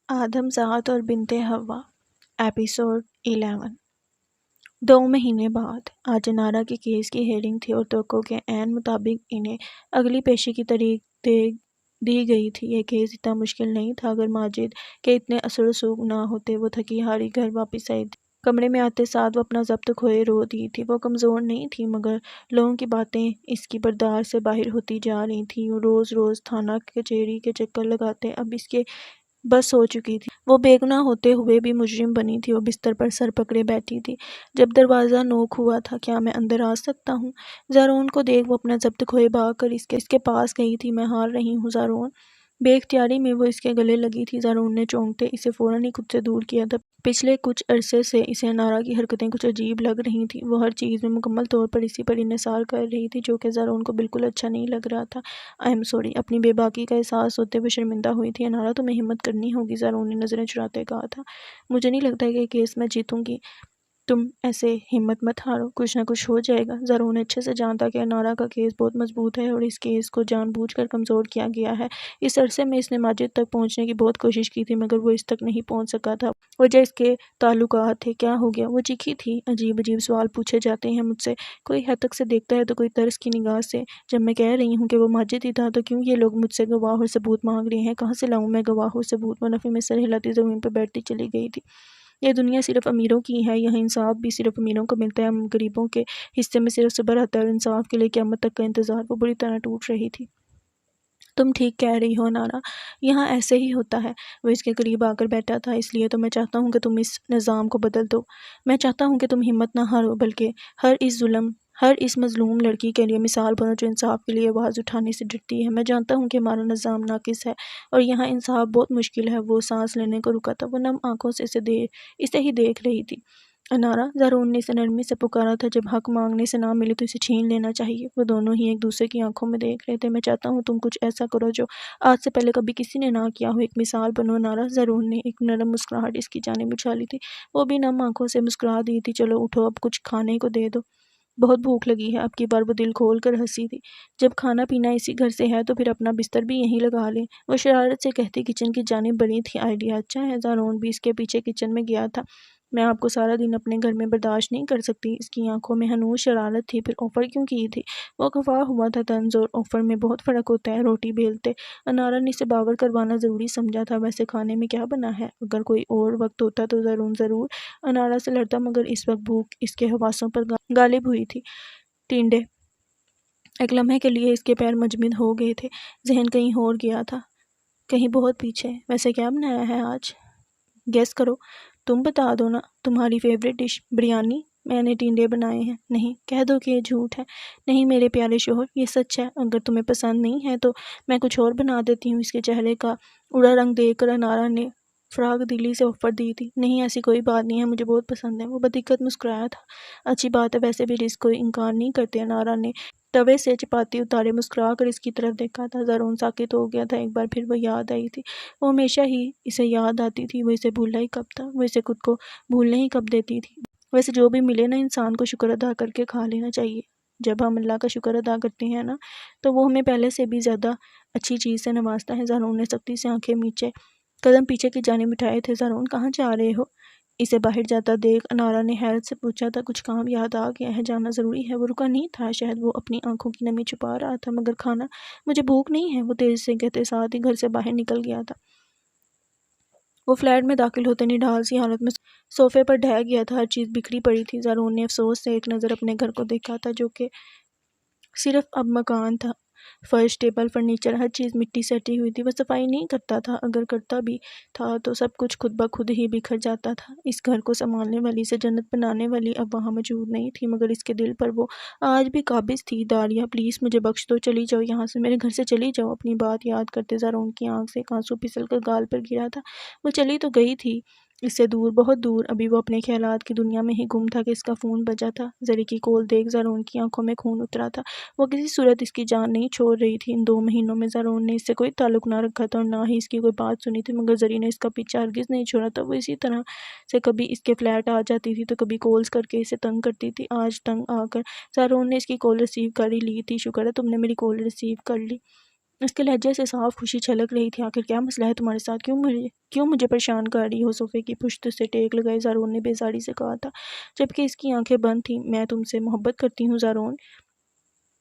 آدم ذات اور بنت حوا ایپیسوڈ 11 2 مہینے بعد آج انارا کے کیس کی ہیئرنگ تھی اور توقع کے عین مطابق انہیں اگلی پیشی کی تاریخ دی گئی تھی۔ یہ کیس اتنا مشکل نہیں تھا۔ اگر ماجد کے اتنے اثر و رسوخ نہ ہوتے۔ وہ تھکی ہاری گھر واپس آئی تھی۔ کمرے میں آتے ساتھ وہ اپنا ضبط کھوئے رو دی تھی۔ وہ کمزور نہیں تھی مگر لوگوں کی باتیں اس کی برداشت سے باہر ہوتی جا رہی تھیں۔ روز روز تھانہ کچہری کے چکر لگاتے اب اس کے بس ہو چکی تھی۔ وہ بے گناہ ہوتے ہوئے بھی مجرم بنی تھی۔ وہ بستر پر سر پکڑے بیٹھی تھی جب دروازہ نوک ہوا تھا۔ کیا میں اندر آ سکتا ہوں؟ زارون کو دیکھ وہ اپنا ضبط کھوئے بھاگ کر اس کے پاس گئی تھی۔ میں ہار رہی ہوں زارون۔ بے اختیاری میں وہ اس کے گلے لگی تھی۔ زارون نے چونکتے اسے فوراً ہی خود سے دور کیا تھا۔ پچھلے کچھ عرصے سے اسے انارا کی حرکتیں کچھ عجیب لگ رہی تھیں۔ وہ ہر چیز میں مکمل طور پر اسی پر انحصار کر رہی تھی جو کہ زارون کو بالکل اچھا نہیں لگ رہا تھا۔ I am sorry. اپنی بے باکی کا احساس ہوتے وہ شرمندہ ہوئی تھی۔ انارا تمہیں ہمت کرنی ہوگی، زارون نے نظریں چراتے کہا تھا۔ مجھے نہیں لگتا کہ کیس میں جیتوں گی۔ تم ایسے ہمت مت ہارو، کچھ نہ کچھ ہو جائے گا۔ زارون اچھے سے جانتا کہ انارا کا کیس بہت مضبوط ہے اور اس کیس کو جان بوجھ کر کمزور کیا گیا ہے۔ اس عرصے میں اس نے ماجد تک پہنچنے کی بہت کوشش کی تھی مگر وہ اس تک نہیں پہنچ سکا تھا۔ وجہ اس کے تعلقات تھے۔ کیا ہو گیا؟ وہ چیخی تھی۔ عجیب عجیب سوال پوچھے جاتے ہیں مجھ سے، کوئی حد تک سے دیکھتا ہے تو کوئی ترس کی نگاہ سے۔ جب میں کہہ رہی ہوں کہ وہ ماجد ہی تھا تو کیوں یہ لوگ مجھ سے گواہ اور ثبوت مانگ رہے ہیں؟ کہاں سے لاؤں میں گواہ اور ثبوت؟ وہ نفی میں سر ہلاتی زمین پر بیٹھتی چلی گئی تھی۔ یہ دنیا صرف امیروں کی ہے، یہاں انصاف بھی صرف امیروں کو ملتا ہے، غریبوں کے حصے میں صرف صبر آتا ہے اور انصاف کے لیے قیامت تک کا انتظار۔ وہ بری طرح ٹوٹ رہی تھی۔ تم ٹھیک کہہ رہی ہو انارا، یہاں ایسے ہی ہوتا ہے۔ وہ اس کے قریب آ کر بیٹھا تھا۔ اس لیے تو میں چاہتا ہوں کہ تم اس نظام کو بدل دو۔ میں چاہتا ہوں کہ تم ہمت نہ ہارو بلکہ ہر اس مظلوم لڑکی کے لیے مثال بنو جو انصاف کے لیے آواز اٹھانے سے ڈرتی ہے۔ میں جانتا ہوں کہ ہمارا نظام ناقص ہے اور یہاں انصاف بہت مشکل ہے۔ وہ سانس لینے کو رکا تھا۔ وہ نم آنکھوں سے اسے ہی دیکھ رہی تھی۔ انارا، زارون نے اسے نرمی سے پکارا تھا، جب حق مانگنے سے نہ ملے تو اسے چھین لینا چاہیے۔ وہ دونوں ہی ایک دوسرے کی آنکھوں میں دیکھ رہے تھے۔ میں چاہتا ہوں تم کچھ ایسا کرو جو آج سے پہلے کبھی کسی نے نہ کیا ہو، ایک مثال بنو انارا۔ زارون نے ایک نرم مسکراہٹ اس کی جانب اچھالی تھی۔ وہ بھی نم آنکھوں سے مسکرا دی تھی۔ چلو اٹھو، اب کچھ کھانے کو دے دو، بہت بھوک لگی ہے۔ اب کی بار وہ دل کھول کر ہنسی تھی۔ جب کھانا پینا اسی گھر سے ہے تو پھر اپنا بستر بھی یہیں لگا لیں، وہ شرارت سے کہتی کچن کی جانب بڑھی تھی۔ آئیڈیا اچھا ہے۔ زارون بھی اس کے پیچھے کچن میں گیا تھا۔ میں آپ کو سارا دن اپنے گھر میں برداشت نہیں کر سکتی۔ اس کی آنکھوں میں ہنوز شرارت تھی۔ پھر آفر کیوں کی تھی؟ وہ خفا ہوا تھا۔ طنز اور آفر میں بہت فرق ہوتا ہے۔ روٹی بیلتے انارا نے اسے باور کروانا ضروری سمجھا تھا۔ ویسے کھانے میں کیا بنا ہے؟ اگر کوئی اور وقت ہوتا تو زارون ضرور انارا سے لڑتا مگر اس وقت بھوک اس کے حواسوں پر غالب ہوئی تھی۔ ٹینڈے ایک لمحے کے لیے اس کے پیر مجمد ہو گئے تھے۔ ذہن کہیں اور گیا تھا، کہیں بہت پیچھے۔ ویسے کیا بنایا ہے آج؟ گیس کرو، تم بتا دو نا۔ تمہاری فیوریٹ ڈش؟ بریانی؟ میں نے ٹینڈے بنائے ہیں۔ نہیں، کہہ دو کہ یہ جھوٹ ہے۔ نہیں میرے پیارے شوہر، یہ سچ ہے۔ اگر تمہیں پسند نہیں ہے تو میں کچھ اور بنا دیتی ہوں۔ اس کے چہرے کا اڑا رنگ دیکھ کر انارا نے فراغ دلی سے آفر دی تھی۔ نہیں ایسی کوئی بات نہیں ہے، مجھے بہت پسند ہے۔ وہ بدقت مسکرایا تھا۔ اچھی بات ہے، ویسے بھی رزق کو انکار نہیں کرتے۔ انارا نے توے سے چپاتی اتارے، مسکرا کر اس کی طرف دیکھا تھا۔ زارون ساکت ہو گیا تھا۔ ایک بار پھر وہ یاد آئی تھی۔ وہ ہمیشہ ہی اسے یاد آتی تھی۔ وہ اسے بھولا ہی کب تھا؟ وہ اسے خود کو بھولنے ہی کب دیتی تھی؟ ویسے جو بھی ملے نا، انسان کو شکر ادا کر کے کھا لینا چاہیے۔ جب ہم اللہ کا شکر ادا کرتے ہیں نا تو وہ ہمیں پہلے سے بھی زیادہ اچھی چیز سے نوازتا ہے۔ زارون نے سختی سے آنکھیں میچے قدم پیچھے کی جانب اٹھائے تھے۔ زارون کہاں جا رہے ہو؟ اسے باہر جاتا دیکھ انارا نے حیرت سے پوچھا تھا۔ کچھ کام یاد آ گیا ہے، جانا ضروری ہے؟ وہ رکا نہیں تھا، شاید وہ اپنی آنکھوں کی نمی چھپا رہا تھا، مگر کھانا؟ مجھے بھوک نہیں ہے، وہ تیزی سے کہتے ساتھ ہی گھر سے باہر نکل گیا تھا۔ وہ فلیٹ میں داخل ہوتے نڈھال سی حالت میں صوفے پر ڈھہ گیا تھا۔ ہر چیز بکھری پڑی تھی۔ زارون نے افسوس سے ایک نظر اپنے گھر کو دیکھا تھا جو کہ صرف اب مکان تھا۔ فرش، ٹیبل، فرنیچر، ہر چیز مٹی سے ہٹی ہوئی تھی۔ وہ صفائی نہیں کرتا تھا، اگر کرتا بھی تھا تو سب کچھ خود بخود ہی بکھر جاتا تھا۔ اس گھر کو سنبھالنے والی، اسے جنت بنانے والی اب وہاں موجود نہیں تھی، مگر اس کے دل پر وہ آج بھی قابض تھی۔ داریہ پلیز مجھے بخش دو، چلی جاؤ یہاں سے، میرے گھر سے چلی جاؤ۔ اپنی بات یاد کرتے زارون کی آنکھ سے ایک آنسو پھسل کر گال پر گرا تھا۔ وہ چلی تو گئی تھی اس سے دور، بہت دور۔ ابھی وہ اپنے خیالات کی دنیا میں ہی گم تھا کہ اس کا فون بجا تھا۔ زری کی کال دیکھ زارون کی آنکھوں میں خون اترا تھا۔ وہ کسی صورت اس کی جان نہیں چھوڑ رہی تھی۔ ان 2 مہینوں میں زارون نے اس سے کوئی تعلق نہ رکھا تھا اور نہ ہی اس کی کوئی بات سنی تھی، مگر زری نے اس کا پیچھا ہرگز نہیں چھوڑا تھا۔ وہ اسی طرح سے کبھی اس کے فلیٹ آ جاتی تھی تو کبھی کالز کر کے اسے تنگ کرتی تھی۔ آج تنگ آ کر زارون نے اس کی کال ریسیو کر ہی لی تھی۔ شکر ہے تم نے میری کال ریسیو کر لی۔ اس کے لہجے سے صاف خوشی چھلک رہی تھی۔ آخر کیا مسئلہ ہے تمہارے ساتھ؟ کیوں مجھے پریشان کر رہی ہو؟ صوفے کی پشت سے ٹیک لگائے زارون نے بیزاری سے کہا تھا، جبکہ اس کی آنکھیں بند تھیں۔ میں تم سے محبت کرتی ہوں زارون۔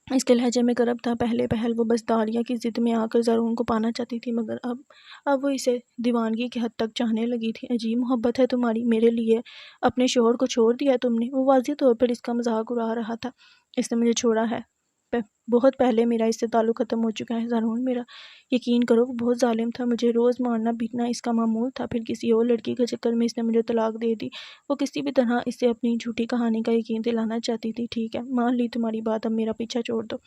اس کے لہجے میں کرب تھا۔ پہلے پہل وہ بس داریا کی ضد میں آ کر زارون کو پانا چاہتی تھی، مگر اب وہ اسے دیوانگی کی حد تک چاہنے لگی تھی۔ عجیب محبت ہے تمہاری میرے لیے۔ اپنے شوہر کو چھوڑ دیا تم نے؟ وہ واضح طور پر اس کا مذاق اڑا رہا تھا۔ اس نے مجھے چھوڑا ہے، بہت پہلے میرا اس سے تعلق ختم ہو چکا ہے زارون۔ میرا یقین کرو وہ بہت ظالم تھا، مجھے روز مارنا پیٹنا اس کا معمول تھا۔ پھر کسی اور لڑکی کے چکر میں اس نے مجھے طلاق دے دی۔ وہ کسی بھی طرح اس سے اپنی جھوٹی کہانی کا یقین دلانا چاہتی تھی۔ ٹھیک ہے، مان لی تمہاری بات، اب میرا پیچھا چھوڑ دو،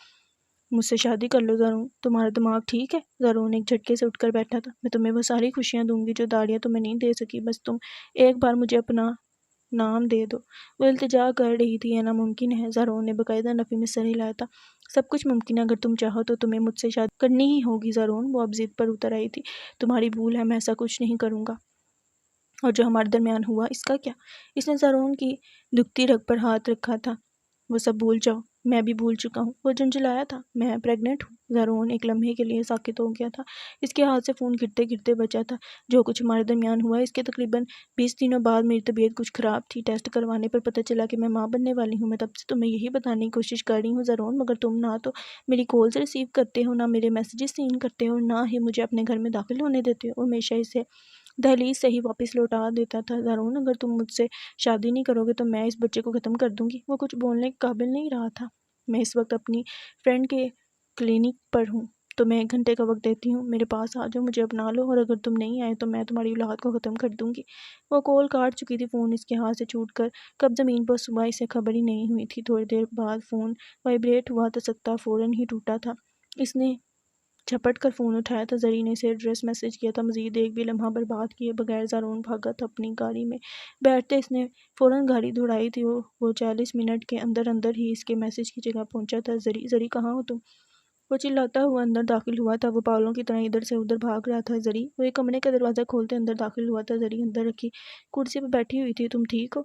مجھ سے شادی کر لو زارون۔ تمہارا دماغ ٹھیک ہے؟ زارون ایک جھٹکے سے اٹھ کر بیٹھا تھا۔ میں تمہیں وہ ساری خوشیاں دوں گی جو داڑیا تمہیں نہیں دے سکی، بس تم ایک بار مجھے اپنا نام دے دو۔ وہ التجا کر رہی تھی۔ یہ ناممکن ہے، زارون نے باقاعدہ نفی میں سر ہلایا تھا۔ سب کچھ ممکن ہے، اگر تم چاہو تو تمہیں مجھ سے شادی کرنی ہی ہوگی زارون۔ وہ اب ضد پر اتر آئی تھی۔ تمہاری بھول ہے، میں ایسا کچھ نہیں کروں گا۔ اور جو ہمارے درمیان ہوا اس کا کیا؟ اس نے زارون کی دکھتی رگ پر ہاتھ رکھا تھا۔ وہ سب بھول جاؤ، میں بھی بھول چکا ہوں۔ وہ جھنجھلایا تھا۔ میں پریگننٹ ہوں۔ زارون ایک لمحے کے لیے ساکت ہو گیا تھا۔ اس کے ہاتھ سے خون گرتے گرتے بچا تھا۔ جو کچھ ہمارے درمیان ہوا اس کے تقریباً 20 دنوں بعد میری طبیعت کچھ خراب تھی۔ ٹیسٹ کروانے پر پتہ چلا کہ میں ماں بننے والی ہوں۔ میں تب سے تمہیں یہی بتانے کی کوشش کر رہی ہوں زارون، مگر تم نہ تو میری کالز ریسیو کرتے ہو، نہ میرے میسیجز سین کرتے ہو، نہ ہی مجھے اپنے گھر میں داخل ہونے دیتے ہو۔ ہمیشہ اسے دہلیز سے ہی واپس لوٹا دیتا تھا۔ زارون اگر تم مجھ سے شادی نہیں کرو گے تو میں اس بچے کو ختم کر دوں گی۔ وہ کچھ بولنے کے قابل نہیں رہا تھا۔ میں اس وقت اپنی فرینڈ کے کلینک پر ہوں، تو میں 1 گھنٹے کا وقت دیتی ہوں، میرے پاس آ جاؤ، مجھے اپنا لو، اور اگر تم نہیں آئے تو میں تمہاری اولاد کو ختم کر دوں گی۔ وہ کال کاٹ چکی تھی۔ فون اس کے ہاتھ سے چھوٹ کر کب زمین پر صبح اسے خبر ہی نہیں ہوئی تھی۔ تھوڑی دیر بعد فون وائبریٹ ہوا تو سکتا فوراً ہی ٹوٹا تھا۔ اس نے جھپٹ کر فون اٹھایا تھا۔ زری نے اسے ایڈریس میسج کیا تھا۔ مزید ایک بھی لمحہ برباد کیے بغیر زارون بھاگا تھا اپنی گاڑی میں۔ بیٹھتے اس نے فوراً گاڑی دوڑائی تھی۔ وہ 40 منٹ کے اندر ہی اس کے میسج کی جگہ پہنچا تھا۔ زری کہاں ہو تم؟ وہ چلاتا ہوا اندر داخل ہوا تھا۔ وہ پاگلوں کی طرح ادھر سے ادھر بھاگ رہا تھا۔ زری، وہ ایک کمرے کا دروازہ کھولتے اندر داخل ہوا تھا۔ زری اندر رکھی کرسی پہ بیٹھی ہوئی تھی۔ تم ٹھیک ہو؟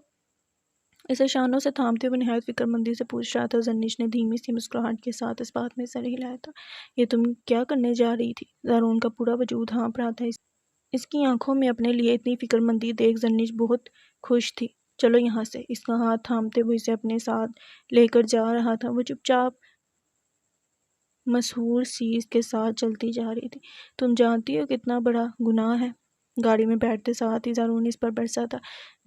اسے شانوں سے تھامتے ہوئے نہایت فکر مندی سے پوچھ رہا تھا۔ زرنش نے دھیمی سی مسکراہٹ کے ساتھ اس بات میں سر ہلایا تھا۔ یہ تم کیا کرنے جا رہی تھی؟ زارون کا پورا وجود ہانپ رہا تھا۔ اس کی آنکھوں میں اپنے لیے اتنی فکر مندی دیکھ زرنش بہت خوش تھی۔ چلو یہاں سے۔ اس کا ہاتھ تھامتے ہوئے اسے اپنے ساتھ لے کر جا رہا تھا۔ وہ چپ چاپ مسحور سیز کے ساتھ چلتی جا رہی تھی۔ تم جانتی ہو کتنا بڑا گناہ ہے؟ گاڑی میں بیٹھتے ساتھ ہی زارون اس پر برسا تھا۔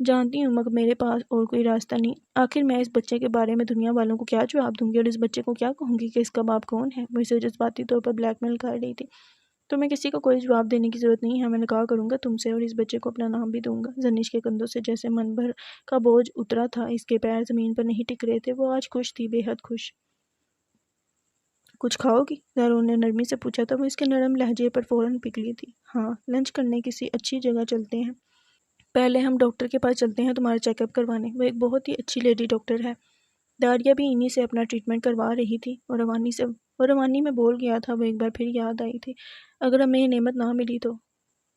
جانتی ہوں، مگر میرے پاس اور کوئی راستہ نہیں۔ آخر میں اس بچے کے بارے میں دنیا والوں کو کیا جواب دوں گی، اور اس بچے کو کیا کہوں گی کہ اس کا باپ کون ہے؟ وہ اسے جذباتی طور پر بلیک میل کر رہی تھی۔ تمہیں کسی کو کوئی جواب دینے کی ضرورت نہیں ہے۔ میں نکاح کروں گا تم سے، اور اس بچے کو اپنا نام بھی دوں گا۔ زرنش کے کندھوں سے جیسے من بھر کا بوجھ اترا تھا۔ اس کے پیر زمین پر نہیں ٹک رہے تھے۔ وہ آج خوش تھی، بے حد خوش۔ کچھ کھاؤ گی؟ زارون نے نرمی سے پوچھا تھا۔ وہ اس کے نرم لہجے پر فوراً پگھلی تھی۔ ہاں، لنچ کرنے کسی اچھی جگہ چلتے ہیں۔ پہلے ہم ڈاکٹر کے پاس چلتے ہیں تمہارا چیک اپ کروانے۔ وہ ایک بہت ہی اچھی لیڈی ڈاکٹر ہے۔ داڑیا بھی انہی سے اپنا ٹریٹمنٹ کروا رہی تھی۔ اور روانی میں بول گیا تھا۔ وہ ایک بار پھر یاد آئی تھی۔ اگر ہمیں یہ نعمت نہ ملی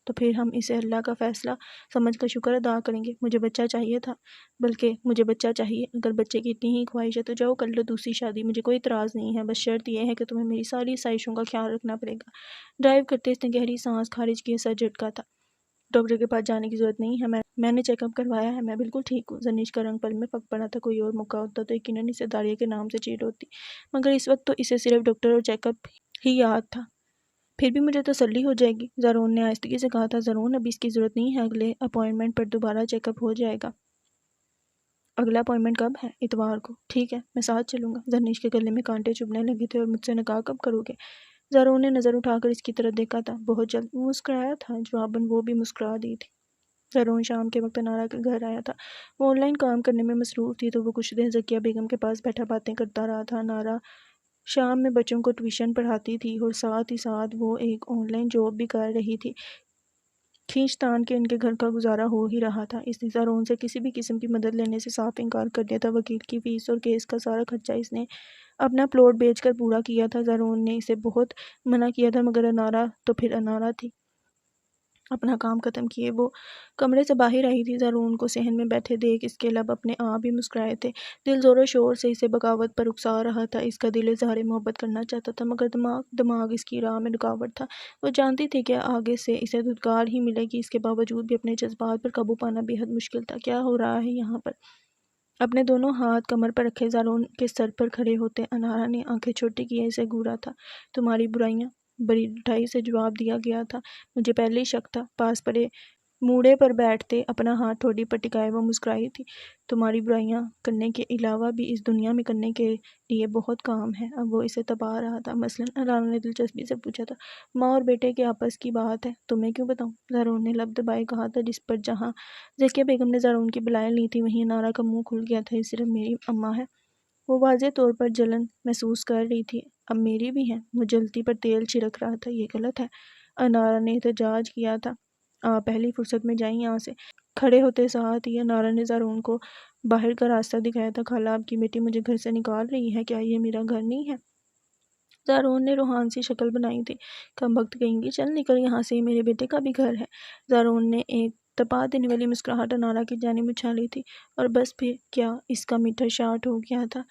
تو پھر ہم اسے اللہ کا فیصلہ سمجھ کر شکر ادا کریں گے۔ مجھے بچہ چاہیے تھا، بلکہ مجھے بچہ چاہیے۔ اگر بچے کی اتنی ہی خواہش ہے تو جاؤ کر لو دوسری شادی، مجھے کوئی اعتراض نہیں ہے۔ بس شرط یہ ہے کہ تمہیں میری ساری خواہشوں کا خیال رکھنا پڑے گا۔ ڈرائیو کرتے اس نے گہری سانس خارج کی۔ سر جھٹکا تھا۔ ڈاکٹر کے پاس جانے کی ضرورت نہیں ہے، میں نے چیک اپ کروایا ہے، میں بالکل ٹھیک ہوں۔ زرنش کا رنگ پل میں پھک پڑا تھا۔ کوئی اور موقع ہوتا تو یقیناً اسے داڑیا کے نام سے چیڑ ہوتی، مگر اس وقت تو اسے صرف ڈاکٹر اور چیک اپ ہی یاد تھا۔ پھر بھی مجھے تسلی ہو جائے گی، زارون نے آہستگی سے کہا تھا۔ زارون، ابھی اس کی ضرورت نہیں ہے، اگلے اپائنٹمنٹ پر دوبارہ چیک اپ ہو جائے گا۔ اگلا اپائنٹمنٹ کب ہے؟ اتوار کو۔ ٹھیک ہے، میں ساتھ چلوں گا۔ زرنش کے گلے میں کانٹے چبھنے لگے تھے۔ اور مجھ سے نکاح کب کرو گے؟ زارون نے نظر اٹھا کر اس کی طرف دیکھا تھا۔ بہت جلد، وہ مسکرایا تھا۔ جواباً وہ بھی مسکرا دی تھی۔ زارون شام کے وقت انارا کے گھر آیا تھا۔ وہ آن لائن کام کرنے میں مصروف تھی، تو وہ کچھ دیر ذکیہ بیگم کے پاس بیٹھا باتیں کرتا رہا تھا۔ انارا شام میں بچوں کو ٹیوشن پڑھاتی تھی، اور ساتھ ہی ساتھ وہ ایک آن لائن جاب بھی کر رہی تھی۔ کھینچ تان کے ان کے گھر کا گزارا ہو ہی رہا تھا۔ اس نے زارون سے کسی بھی قسم کی مدد لینے سے صاف انکار کر دیا تھا۔ وکیل کی فیس اور کیس کا سارا خرچہ اس نے اپنا پلاٹ بیچ کر پورا کیا تھا۔ زارون نے اسے بہت منع کیا تھا، مگر انارا تو پھر انارا تھی۔ اپنا کام ختم کیے وہ کمرے سے باہر آئی تھی، زارون کو صحن میں بیٹھے دیکھ اس کے لب اپنے آپ ہی مسکرائے تھے۔ دل زور و شور سے اسے بغاوت پر اکسا رہا تھا، اس کا دل اظہار محبت کرنا چاہتا تھا، مگر دماغ اس کی راہ میں رکاوٹ تھا۔ وہ جانتی تھی کہ آگے سے اسے دھتکار ہی ملے گی، اس کے باوجود بھی اپنے جذبات پر قابو پانا بے حد مشکل تھا۔ کیا ہو رہا ہے یہاں پر؟ اپنے دونوں ہاتھ کمر پر رکھے زارون کے سر پر کھڑے ہوتے انارا نے آنکھیں چھوٹی کیے اسے گھورا تھا۔ تمہاری برائیاں، بڑی ڈٹائی سے جواب دیا گیا تھا۔ مجھے پہلے ہی شک تھا۔ پاس پڑے موڑے پر بیٹھتے اپنا ہاتھ ٹھوڑی پر ٹکائے وہ مسکرائی تھی۔ تمہاری برائیاں کرنے کے علاوہ بھی اس دنیا میں کرنے کے لیے بہت کام ہے۔ اب وہ اسے تپا رہا تھا۔ مثلاً، انارا نے دلچسپی سے پوچھا تھا۔ ماں اور بیٹے کے آپس کی بات ہے، تمہیں کیوں بتاؤں؟ زارون نے لب دبائے کہا تھا، جس پر جہاں ذکیہ بیگم نے زارون کی بلائیں لی تھی وہیں انارا کا منہ کھل گیا تھا۔ یہ صرف میری اماں ہے؟ وہ واضح طور پر جلن محسوس کر رہی تھی۔ اب میری بھی ہے۔ وہ جلتی پر تیل چھڑک رہا تھا۔ یہ غلط ہے، انارا نے احتجاج کیا تھا۔ پہلی فرصت میں جائیں یہاں سے۔ کھڑے ہوتے ساتھ ہی انارا نے زارون کو باہر کا راستہ دکھایا تھا۔ خالہ، آپ کی بیٹی مجھے گھر سے نکال رہی ہے، کیا یہ میرا گھر نہیں ہے؟ زارون نے روحان سی شکل بنائی تھی۔ کم وقت کہیں گی، چل نکل یہاں سے، یہ میرے بیٹے کا بھی گھر ہے۔ زارون نے ایک تپا دینے والی مسکراہٹ انارا کی جانب اچھالی تھی، اور بس پھر کیا اس کا میٹر شارٹ ہو گیا تھا؟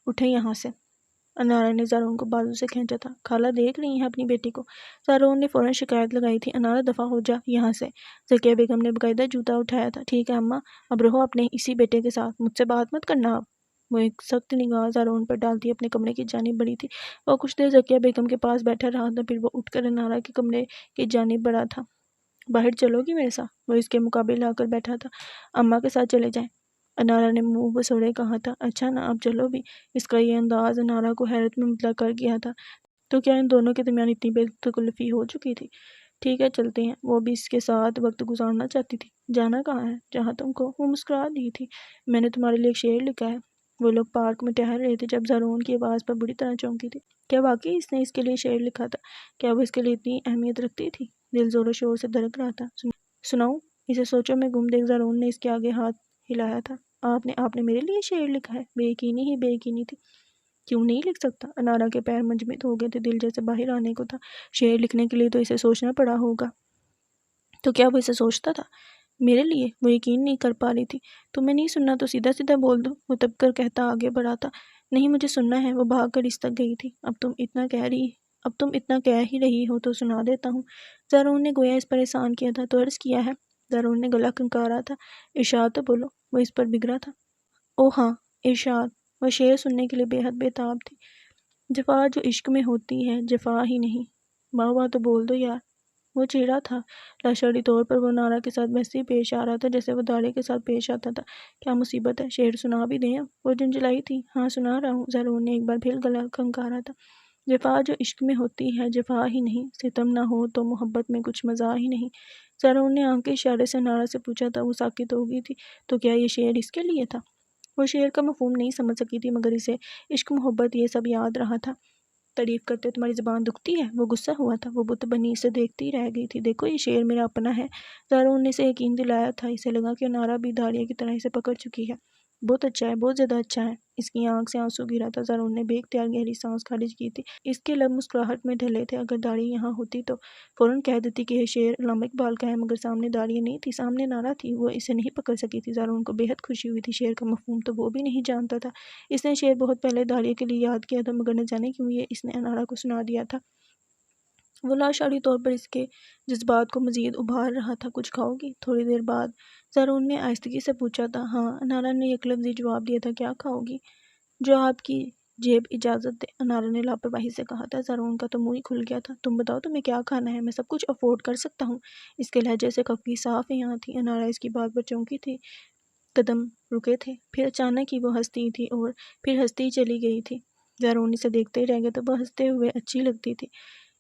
اٹھیں یہاں سے۔ انارا نے زارون کو بازو سے کھینچا تھا۔ خالہ دیکھ رہی ہیں اپنی بیٹی کو؟ زارون نے فوراً شکایت لگائی تھی۔ انارا دفع ہو جا یہاں سے۔ ذکیہ بیگم نے باقاعدہ جوتا اٹھایا تھا۔ ٹھیک ہے اماں، اب رہو اپنے اسی بیٹے کے ساتھ، مجھ سے بات مت کرنا اب۔ وہ ایک سخت نگاہ زارون پر ڈالتی اپنے کمرے کی جانب بڑھی تھی۔ وہ کچھ دیر ذکیہ بیگم کے پاس بیٹھا رہا تھا، پھر وہ اٹھ کر انارا کے کمرے کی جانب بڑھا تھا۔ باہر چلو گی میرے ساتھ؟ وہ اس کے مقابل آ کر بیٹھا تھا۔ اماں کے ساتھ چلے جائیں، انارا نے منہ بسوڑے کہا تھا۔ اچھا نا، اب چلو بھی۔ اس کا یہ انداز انارا کو حیرت میں مبتلا کر گیا تھا۔ تو کیا ان دونوں کے درمیان اتنی بے تکلفی ہو چکی تھی؟ ٹھیک ہے چلتے ہیں۔ وہ بھی اس کے ساتھ وقت گزارنا چاہتی تھی۔ جانا کہاں ہے؟ جہاں تم کو۔ وہ مسکرا دی تھی۔ میں نے تمہارے لیے ایک شعر لکھا ہے۔ وہ لوگ پارک میں ٹہل رہے تھے جب زارون کی آواز پر بری طرح چونکی تھی۔ کیا واقعی اس نے اس کے لیے شعر لکھا تھا؟ کیا وہ اس کے لیے اتنی اہمیت رکھتی تھی؟ دل زور و شور سے دھڑک رہا تھا۔ سناؤں؟ اسے سوچوں میں گم دیکھ زارون نے اس کے آگے ہاتھ ہلایا تھا۔ آپ نے میرے لیے شعر لکھا ہے؟ بے یقینی ہی بے یقینی تھی۔ کیوں نہیں لکھ سکتا؟ انارا کے پیر منجمد ہو گئے تھے، دل جیسے باہر آنے کو تھا۔ شعر لکھنے کے لیے تو اسے سوچنا پڑا ہوگا۔ تو کیا وہ اسے سوچتا تھا؟ میرے لیے؟ وہ یقین نہیں کر پا رہی تھی۔ تمہیں نہیں سننا تو سیدھا سیدھا بول دو، وہ تب کر کہتا آگے بڑھا تھا۔ نہیں، مجھے سننا ہے۔ وہ بھاگ کر اس تک گئی تھی۔ اب تم اتنا کہہ ہی رہی ہو تو سنا دیتا ہوں۔ زارون نے گویا اس پر احسان کیا تھا تو عرض کیا ہے۔ زارون نے گلا کھنکارا تھا۔ ارشاد تو بولو۔ وہ اس پر بگڑا تھا۔ او ہاں، ارشاد۔ وہ شعر سننے کے لیے بے حد بےتاب تھی۔ جفا جو عشق میں ہوتی ہے جفا ہی نہیں۔ واہ واہ، تو بول دو یار۔ وہ چیڑا تھا۔ لاشعوری طور پر وہ انارا کے ساتھ ویسے ہی پیش آ رہا تھا جیسے وہ داڑے کے ساتھ پیش آتا تھا۔ کیا مصیبت ہے؟ شعر سنا بھی دیں اب؟ وہ جھنجھلائی تھی۔ ہاں سنا رہا ہوں۔ زارون نے ایک بار پھر گلا کھنکارا تھا۔ جفا جو عشق میں ہوتی ہے جفا ہی نہیں، ستم نہ ہو تو محبت میں کچھ مزہ ہی نہیں۔ زارون نے آنکھ کے اشارے سے انارا سے پوچھا تھا۔ وہ ساکت ہو گئی تھی۔ تو کیا یہ شعر اس کے لیے تھا؟ وہ شعر کا مفہوم نہیں سمجھ سکی تھی، مگر اسے عشق، محبت، یہ سب یاد رہا تھا۔ تعریف کرتے تمہاری زبان دکھتی ہے؟ وہ غصہ ہوا تھا۔ وہ بت بنی اسے دیکھتی رہ گئی تھی۔ دیکھو، یہ شعر میرا اپنا ہے۔ زارون نے اسے یقین دلایا تھا۔ اسے لگا کہ انارا بھی داڑیا کی طرح اسے پکڑ چکی ہے۔ بہت اچھا ہے، بہت زیادہ اچھا ہے۔ اس کی آنکھ سے آنسو گرا تھا۔ زارون نے بے اختیار گہری سانس خارج کی تھی۔ اس کے لب مسکراہٹ میں ڈھلے تھے۔ اگر داڑھی یہاں ہوتی تو فوراً کہہ دیتی کہ یہ شعر علامہ اقبال کا ہے، مگر سامنے داڑھی نہیں تھی، سامنے انارا تھی۔ وہ اسے نہیں پکڑ سکی تھی۔ زارون کو بے حد خوشی ہوئی تھی۔ شعر کا مفہوم تو وہ بھی نہیں جانتا تھا۔ اس نے شعر بہت پہلے داڑیا کے لیے یاد کیا تھا، مگر نہ جانے کیوں یہ اس نے انارا کو سنا دیا تھا۔ وہ لاشعوری طور پر اس کے جذبات کو مزید ابھار رہا تھا۔ کچھ کھاؤ گی؟ تھوڑی دیر بعد زارون نے آہستگی سے پوچھا تھا۔ ہاں، انارا نے یک لفظی جواب دیا تھا۔ کیا کھاؤ گی؟ جو آپ کی جیب اجازت دے، انارا نے لاپرواہی سے کہا تھا۔ زارون کا تو منہ ہی کھل گیا تھا۔ تم بتاؤ تمہیں کیا کھانا ہے، میں سب کچھ افورڈ کر سکتا ہوں۔ اس کے لہجے سے خفگی صاف یہاں تھی۔ انارا اس کی بات پر چونکی تھی۔ قدم رکے تھے، پھر اچانک ہی وہ ہنستی تھی اور پھر ہنستی چلی گئی تھی۔ زارون اسے دیکھتے ہی رہ گیا تھا۔ وہ ہنستے ہوئے اچھی لگتی تھی۔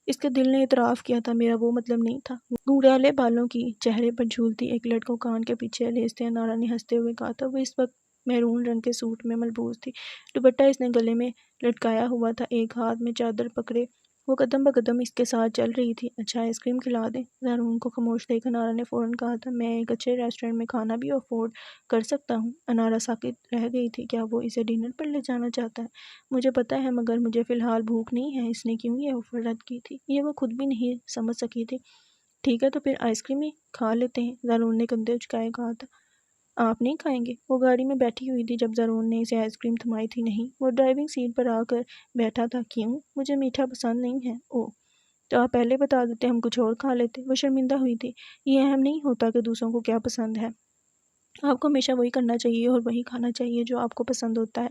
اس کے دل نے اعتراف کیا تھا، میرا وہ مطلب نہیں تھا۔ گھڑیالے بالوں کی چہرے پر جھولتی ایک لٹ کو کان کے پیچھے لیستے انارا نے ہنستے ہوئے کہا تھا۔ وہ اس وقت میرون رنگ کے سوٹ میں ملبوس تھی۔ دوپٹہ اس نے گلے میں لٹکایا ہوا تھا، ایک ہاتھ میں چادر پکڑے وہ قدم بقدم اس کے ساتھ چل رہی تھی۔ اچھا، آئس کریم کھلا دیں؟ زارون کو خاموش دیکھ انارا نے فوراً کہا تھا۔ میں ایک اچھے ریسٹورینٹ میں کھانا بھی افورڈ کر سکتا ہوں۔ انارا ساکت رہ گئی تھی۔ کیا وہ اسے ڈنر پر لے جانا چاہتا ہے؟ مجھے پتہ ہے، مگر مجھے فی الحال بھوک نہیں ہے۔ اس نے کیوں یہ آفر رد کی تھی؟ یہ وہ خود بھی نہیں سمجھ سکی تھی۔ ٹھیک ہے تو پھر آئس کریم ہی کھا لیتے ہیں، زارون نے کندھے اچکائے کہا تھا۔ آپ نہیں کھائیں گے؟ وہ گاڑی میں بیٹھی ہوئی تھی جب زارون نے اسے آئس کریم تھمائی تھی۔ نہیں، وہ ڈرائیونگ سیٹ پر آ کر بیٹھا تھا۔ کیوں؟ مجھے میٹھا پسند نہیں ہے۔ اوہ، تو آپ پہلے بتا دیتے، ہم کچھ اور کھا لیتے۔ وہ شرمندہ ہوئی تھی۔ یہ اہم نہیں ہوتا کہ دوسروں کو کیا پسند ہے، آپ کو ہمیشہ وہی کرنا چاہیے اور وہی کھانا چاہیے جو آپ کو پسند ہوتا ہے۔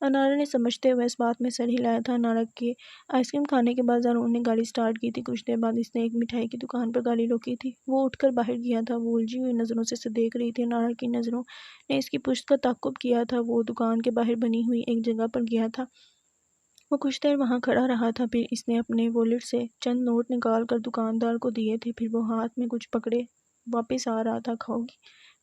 انارا نے سمجھتے ہوئے اس بات میں سر ہلایا تھا۔ انارا کے آئس کریم کھانے کے بعد زارون نے گاڑی سٹارٹ کی تھی۔ کچھ دیر بعد اس نے ایک مٹھائی کی دکان پر گاڑی روکی تھی۔ وہ اٹھ کر باہر گیا تھا۔ وہ الجھی ہوئی نظروں سے اسے دیکھ رہی تھی۔ انارا کی نظروں نے اس کی پشت کا تعاقب کیا تھا۔ وہ دکان کے باہر بنی ہوئی ایک جگہ پر گیا تھا۔ وہ کچھ دیر وہاں کھڑا رہا تھا، پھر اس نے اپنے والیٹ سے چند نوٹ نکال کر دکاندار کو دیے تھے۔ پھر وہ ہاتھ میں کچھ پکڑے واپس آ رہا تھا۔ کھاؤ گی؟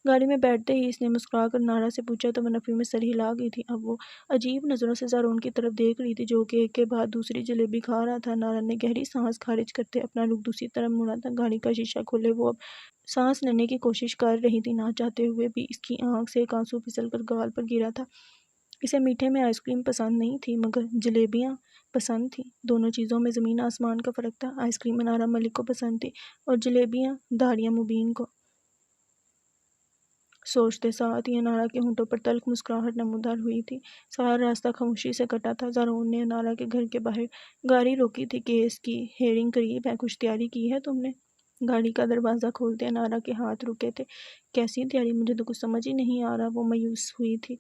گاڑی میں بیٹھتے ہی اس نے مسکرا کر انارا سے پوچھا تو وہ نفی میں سر ہلا گئی تھی۔ اب وہ عجیب نظروں سے زارون کی طرف دیکھ رہی تھی جو کہ ایک کے بعد دوسری جلیبی کھا رہا تھا۔ انارا نے گہری سانس خارج کرتے اپنا رخ دوسری طرف موڑا تھا۔ گاڑی کا شیشہ کھولے وہ اب سانس لینے کی کوشش کر رہی تھی۔ نہ چاہتے ہوئے بھی اس کی آنکھ سے ایک آنسو پھسل کر گال پر گرا تھا۔ اسے میٹھے میں آئس کریم پسند نہیں تھی مگر جلیبیاں پسند تھیں۔ دونوں چیزوں میں زمین آسمان کا فرق تھا۔ آئس کریم انارا ملک کو پسند تھی اور جلیبیاں داڑیا مبین کو۔ سوچتے ساتھ ہی انارا کے ہونٹوں پر تلخ مسکراہٹ نمودار ہوئی تھی۔ سارا راستہ خاموشی سے کٹا تھا۔ زارون نے انارا کے گھر کے باہر گاڑی روکی تھی۔ کیس کی ہیئرنگ قریب ہے، کچھ تیاری کی ہے تم نے؟ گاڑی کا دروازہ کھولتے انارا کے ہاتھ رکے تھے۔ کیسی تیاری؟ مجھے تو کچھ سمجھ ہی نہیں آ رہا، وہ مایوس ہوئی تھی۔